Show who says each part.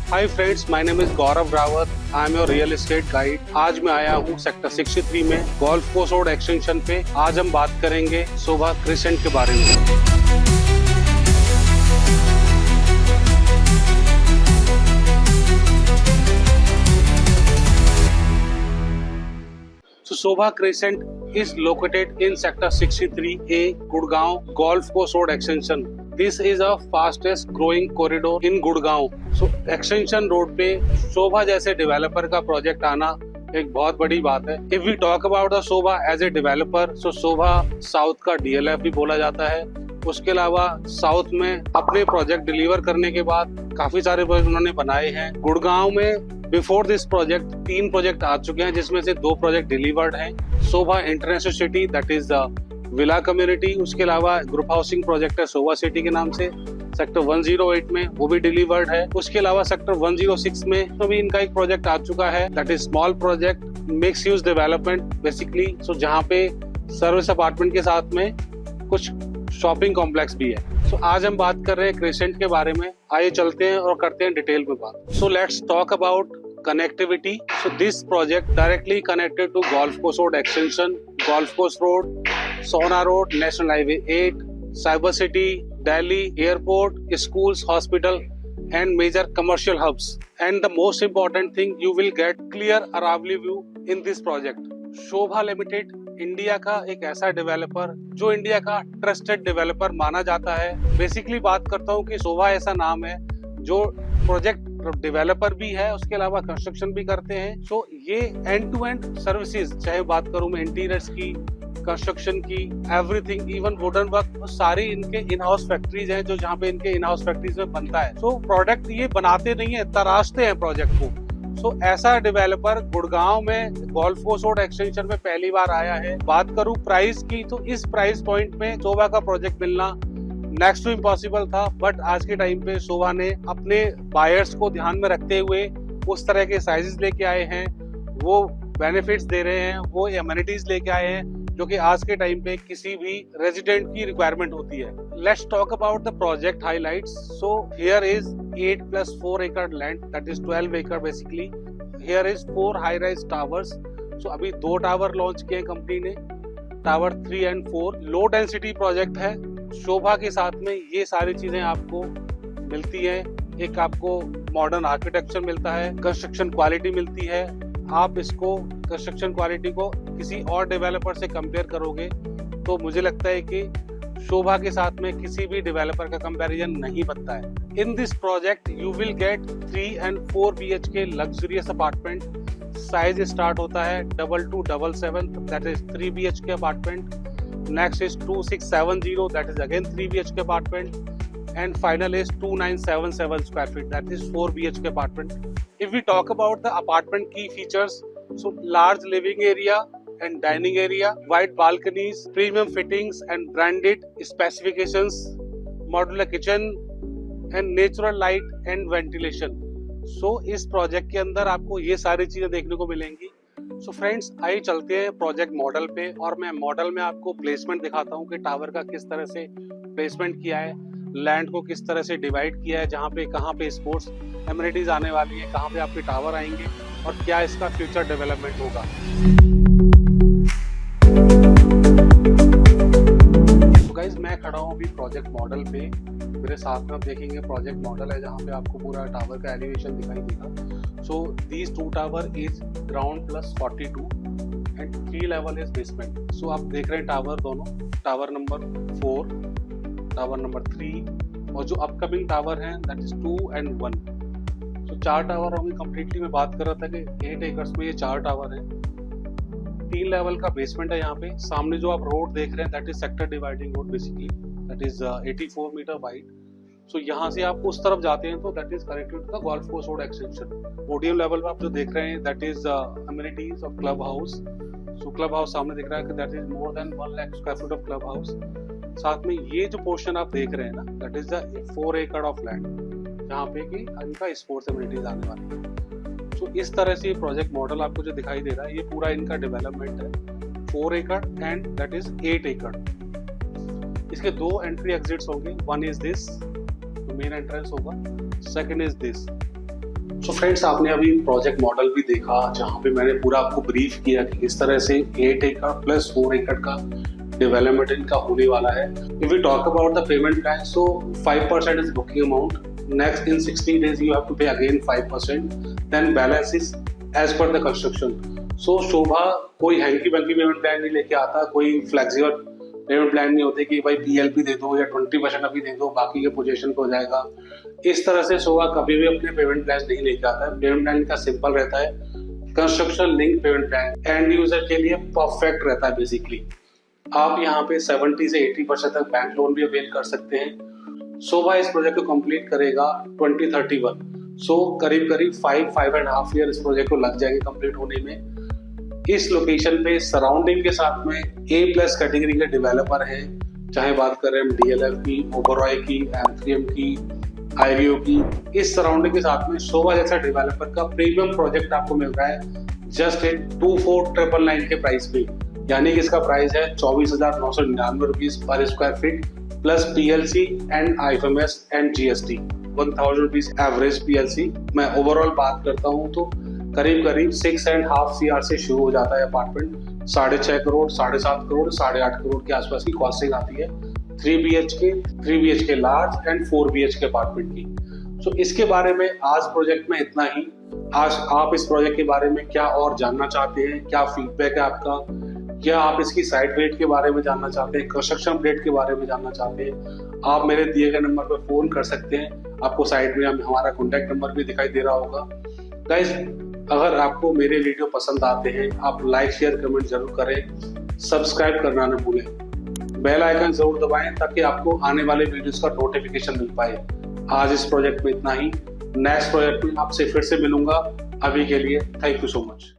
Speaker 1: Hi friends, my name is Gaurav Rawat. I am your real estate guide. आज मैं आया हूँ सेक्टर 63 में गोल्फ कोर्स रोड एक्सटेंशन पे। आज हम बात करेंगे शोभा क्रिसेंट के बारे में। So Sobha Crescent is located in Sector 63A, Gurgaon Golf Course Road Extension. This is a fastest growing corridor in Gurgaon. So Extension Road पे शोभा जैसे डेवलपर का प्रोजेक्ट आना एक बहुत बड़ी बात है। If we talk about the Shobha as a developer, so Shobha south का DLF भी बोला जाता है। उसके अलावा साउथ में अपने प्रोजेक्ट डिलीवर करने के बाद काफी सारे प्रोजेक्ट उन्होंने बनाए हैं। गुड़गांव में बिफोर दिस प्रोजेक्ट 3 प्रोजेक्ट आ चुके हैं, जिसमें से 2 प्रोजेक्ट डिलीवर्ड हैं। Sobha international city, that is the villa community. उसके अलावा ग्रुप हाउसिंग प्रोजेक्ट है शोभा सिटी के नाम से, सेक्टर 108 में, वो भी डिलीवर्ड है। उसके अलावा सेक्टर 106 में तो भी इनका एक प्रोजेक्ट आ चुका है, that is small project mix use development basically. So जहाँ पे सर्विस अपार्टमेंट के साथ में कुछ शॉपिंग कॉम्प्लेक्स भी है। सो आज हम बात कर रहे हैं क्रिसेंट के बारे में। आइए चलते हैं और करते हैं डिटेल में बात। So let's talk about connectivity. So this project directly connected to Golf Course Road Extension, Golf Course Road, Sohna Road, National Highway 8, Cyber City, Delhi, Airport, schools, hospital and major commercial hubs. And the most important thing, you will get clear Aravali view in this project. Shobha limited India का एक ऐसा developer जो India का trusted developer माना जाता है। Basically बात करता हूँ कि शोभा ऐसा नाम है जो प्रोजेक्ट डेवलपर भी है, उसके अलावा कंस्ट्रक्शन भी करते हैं। सो ये एंड टू एंड सर्विसेज, चाहे बात करूं मैं इंटीरियर्स की, कंस्ट्रक्शन की, एवरीथिंग, इवन वुडन वर्क, सारी इनके इन हाउस फैक्ट्रीज हैं जो जहाँ पे इनके इन हाउस फैक्ट्रीज में बनता है। सो प्रोडक्ट ये बनाते नहीं है, तराशते हैं प्रोजेक्ट को। सो ऐसा डेवलपर गुड़गांव में गोल्फ कोर्स रोड एक्सटेंशन में पहली बार आया है। बात करूं प्राइस की, तो इस प्राइस पॉइंट में शोभा का प्रोजेक्ट मिलना नेक्स्ट टू इम्पॉसिबल था। बट आज के टाइम पे शोभा ने अपने बायर्स को ध्यान में रखते हुए उस तरह के साइजेस लेके आए हैं, वो बेनिफिट्स दे रहे हैं, वो एमिनिटीज लेके आए हैं जो कि आज के टाइम पे किसी भी रेजिडेंट की रिक्वायरमेंट होती है। Let's talk about the project highlights. So here is 8+4 एकड़ लैंड, दैट इज 12 एकड़ basically. Here is 4 high rise towers. So अभी 2 टावर लॉन्च किए कंपनी ने, tower 3 and 4। Low density project है। शोभा के साथ में ये सारी चीजें आपको मिलती हैं। एक आपको मॉडर्न आर्किटेक्चर मिलता है, कंस्ट्रक्शन क्वालिटी मिलती है। आप इसको कंस्ट्रक्शन क्वालिटी को किसी और डेवलपर से कंपेयर करोगे तो मुझे लगता है कि शोभा के साथ में किसी भी डेवलपर का कंपैरिजन नहीं बनता है। In this project you will get 3 and 4 BHK luxurious apartment. Size start होता है 2277, that is 3 BHK apartment. Next is 2670, that is again 3 BHK apartment, and final is 2977 square feet, that is 4 BHK apartment. If we talk about the apartment key features, so large living area and dining area, wide balconies, premium fittings and branded specifications, modular kitchen and natural light and ventilation. So इस project के अंदर आपको ये सारी चीजें देखने को मिलेंगी। सो फ्रेंड्स, आइए चलते हैं प्रोजेक्ट मॉडल पे और मैं मॉडल में आपको प्लेसमेंट दिखाता हूँ कि टावर का किस तरह से प्लेसमेंट किया है, लैंड को किस तरह से डिवाइड किया है, जहाँ पे कहाँ पे स्पोर्ट्स एमिनिटीज आने वाली है, कहाँ पे आपके टावर आएंगे और क्या इसका फ्यूचर डेवलपमेंट होगा। तो गाइस, मैं खड़ा हूँ अभी प्रोजेक्ट मॉडल पे। मेरे साथ में आप देखेंगे प्रोजेक्ट मॉडल है जहाँ पे आपको पूरा टावर का एलिवेशन दिखाई देगा। So these 2 tower is ground plus 42 and 3 level is basement. So आप देख रहे हैं टावर दोनों, टावर नंबर 4, टावर नंबर 3 और जो अपकमिंग टावर हैं that is 2 and 1. So 4 tower होंगे कंप्लीटली। मैं बात कर रहा था कि 8 एकर्स में ये 4 टावर हैं। 3 लेवल का बेसमेंट है यहाँ पे। सामने जो आप रोड देख रहे हैं that is sector dividing road basically, that is 84 meter wide. So यहाँ से आप उस तरफ जाते हैं तो that is connected to the golf course road extension. Podium level पे आप जो देख रहे हैं that is amenities of club house. So club house सामने दिख रहा है कि that is more than 1 lakh square foot of club house. साथ में ये जो पोर्शन आप देख रहे हैं ना, दैट इज द 4 एकड़ ऑफ लैंड जहाँ पे कि इनका स्पोर्ट्स एमिनिटीज आने वाली है। सो इस तरह से प्रोजेक्ट मॉडल आपको जो दिखाई दे रहा है ये पूरा इनका डेवलपमेंट है। 4 एकड़ एंड दैट इज 8 एकड़। इसके 2 एंट्री एग्जिट्स होंगे। One is this, main entrance होगा, second is this. So friends, आपने अभी प्रोजेक्ट मॉडल भी देखा जहाँ पे मैंने पूरा आपको ब्रीफ किया कि किस तरह से 8 एकड़ प्लस 4 एकड़ का डेवलपमेंट इनका होने वाला है. If we talk about the payment plan, so 5% is booking amount. Next in 60 days you have to pay again 5%. Then balance is as per the construction. सो शोभा कोई हैंकी वैंकी पेमेंट प्लान नहीं लेके आता, कोई फ्लेक्सिबल पेमेंट प्लान नहीं होते कि भाई PLP दे दो या 20% अभी दे दो, बाकी के पोजीशन पे हो जाएगा. इस तरह से शोभा कभी भी अपने पेमेंट प्लान नहीं लेके आता है. पेमेंट प्लान का सिंपल रहता है, construction link payment plan and user के लिए परफेक्ट रहता है. बेसिकली आप यहाँ पे 70 से 80% तक बैंक लोन भी अवेल कर सकते हैं. शोभा इस प्रोजेक्ट को कंप्लीट करेगा 2031. सो करीब 5.5 ईयर इस प्रोजेक्ट को लग जाएंगे कंप्लीट होने में. इस लोकेशन पे सराउंडिंग के साथ में A+ कैटेगरी के डेवलपर हैं, चाहे बात करें हम DLF की, ओबरॉय की, M3M की, आईरियो की. इस सराउंडिंग के साथ में शोभा जैसा डेवलपर का प्रीमियम प्रोजेक्ट आपको मिल रहा है जस्ट 24,999 के प्राइस पे. यानी कि इसका प्राइस है 24,999 rupees per square feet plus PLC and IFMS and GST. 1,000 rupees average PLC. मैं ओवरऑल बात करता हूँ तो करीब 6.5 CR से शुरू हो जाता है अपार्टमेंट. 6.5 करोड़, 7.5 करोड़, 8.5 करोड़ के आसपास की कॉस्टिंग आती है 3 BHK large and 4 BHK apartment की. सो इसके बारे में आज प्रोजेक्ट में इतना ही. आज आप इस प्रोजेक्ट के बारे में क्या और जानना चाहते हैं, क्या फीडबैक है आपका, क्या आप इसकी साइट रेट के बारे में जानना चाहते हैं, कंस्ट्रक्शन रेट के बारे में जानना चाहते हैं, आप मेरे दिए गए नंबर पर फोन कर सकते हैं. आपको साइट में हमारा कॉन्टैक्ट नंबर भी दिखाई दे रहा होगा. गाइस, अगर आपको मेरे वीडियो पसंद आते हैं, आप लाइक शेयर कमेंट जरूर करें, सब्सक्राइब करना न भूलें, बेल आइकन जरूर दबाएं ताकि आपको आने वाले वीडियोस का नोटिफिकेशन मिल पाए. आज इस प्रोजेक्ट में इतना ही. नेक्स्ट प्रोजेक्ट में आपसे फिर से मिलूंगा. अभी के लिए थैंक यू सो मच.